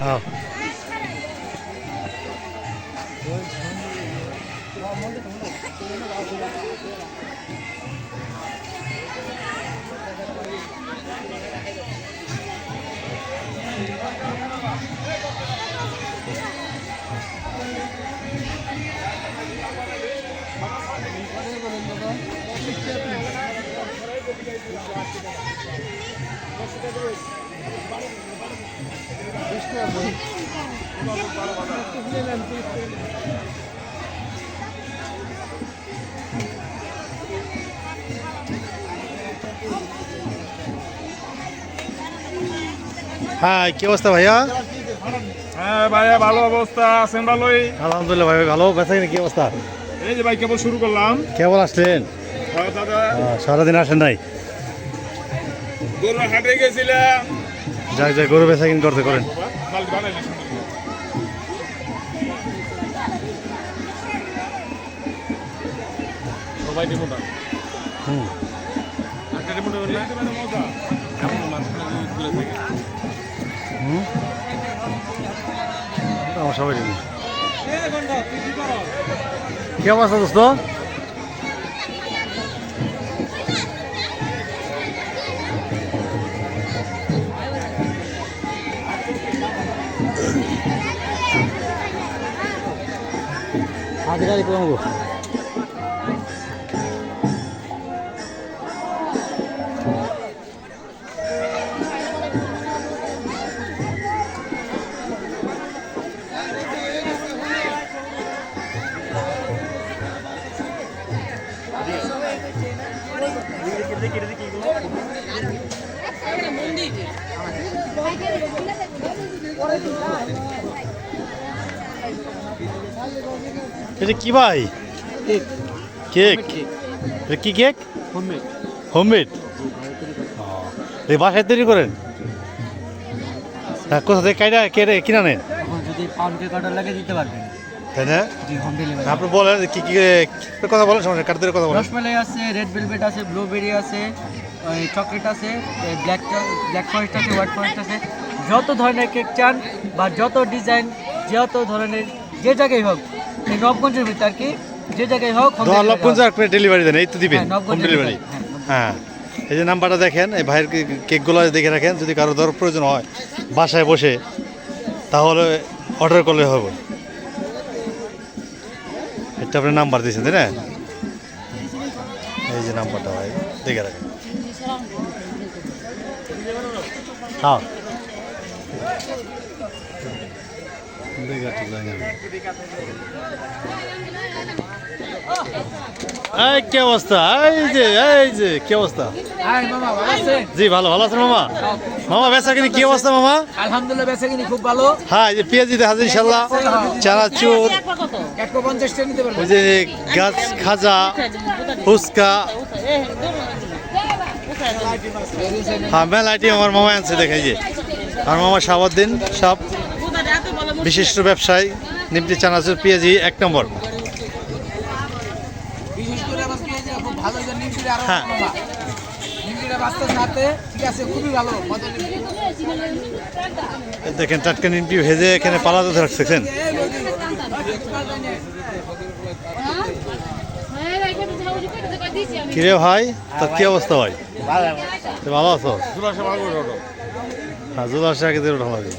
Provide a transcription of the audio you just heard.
হ্যাঁ হ্যাঁ কি অবস্থা ভাইয়া? হ্যাঁ ভাইয়া ভালো অবস্থা আছেন? ভালোই আলহামদুলিল্লাহ ভাই, ভালো। বেচা কিনা কি অবস্থা? এই যে ভাই কেবল শুরু করলাম। কেবল আসলেন? হ্যাঁ দাদা, সারাদিন আসেন নাই? গরু হাটে গেছিলাম। যাক যাক, গরু বেচা কিনা করতে করেন। মাল বানাইলে সবাই দিব না। হুম একটা রিমোট হলে মজা এমন মাঝখানে খুলে থাকে। হুম আমার সবাই জানি। কি অবস্থা দোস্ত? আজ গাড়ি কমাবো। এটা কি ভাই? কেক? এটা কি কেক? হোমমেড। এই বাসায় তৈরি করেন? হ্যাঁ, কোথা থেকে কাইটা কেটে কিনা নেন? যদি পাউন্ড কেক অর্ডার লাগে দিতে পারবেন। তাই না? জি, হোম ডেলিভারি। আপনি বলেন কি কি কথা বলেন, সমস্যা কাঠদের কথা বলেন। রসমালাই আছে, রেড ভেলভেট আছে, ব্লুবেরি আছে, চকলেট আছে, ব্ল্যাক ফরেস্ট আছে, হোয়াইট ফরেস্ট আছে। যত ধরনের কেক চান বা যত ডিজাইন, যত ধরনের যে জায়গায় হোক, এই নবগঞ্জের ভিতরে আর কি, যে জায়গায় হোক নবগঞ্জ আপনি ডেলিভারি দেন, এই তো দিবেন হোম নবগঞ্জ ডেলিভারি। হ্যাঁ, এই যে নাম্বারটা দেখেন, এই ভাইয়ের কেকগুলো দেখে রাখেন। যদি কারো দর প্রয়োজন হয় বাসায় বসে, তাহলে অর্ডার করলে হবে। এটা আপনি নাম্বার দিয়েছেন তাই না? এই যে নাম্বারটা ভাই দেখে রাখেন। হ্যাঁ এই কি অবস্থা? এই যে কি অবস্থা? জি ভালো আছেন মামা? মামা বেচা কিনি কি অবস্থা মামা? আলহামদুলিল্লাহ, বেচাকিনি খুব ভালো। হ্যাঁ, এই যে পেঁয়াজি দেখা যায় ইনশাল্লাহ, চানাচুর, 150 টাকা নিতে পারবেন। ওই যে গাছ খাজা, ফুচকা, হ্যাঁ মেলাটি আমার মামা আনছে দেখাই যে। আমার মামা শাহাবুদ্দিন সব বিশিষ্ট ব্যবসায়ী। নিমতি চানাচুর পেঁয়াজি 1 নম্বর। বিশেষ করে আমার পেঁয়াজি খুব ভালো, যে নিমকিটা আরো হ্যাঁ। ভালো। নিমকিটা বাস্তার সাথে ঠিক আছে, খুবই ভালো মজা নিমকি। দেখেন টাটকা নিমকি ভেজে এখানে পালাতে রাখছেন। কিরে ভাই, তোর কি অবস্থা ভাই? ভালো আছো? হ্যাঁ, জুলাস আগে দিয়ে ওঠা লাগবে।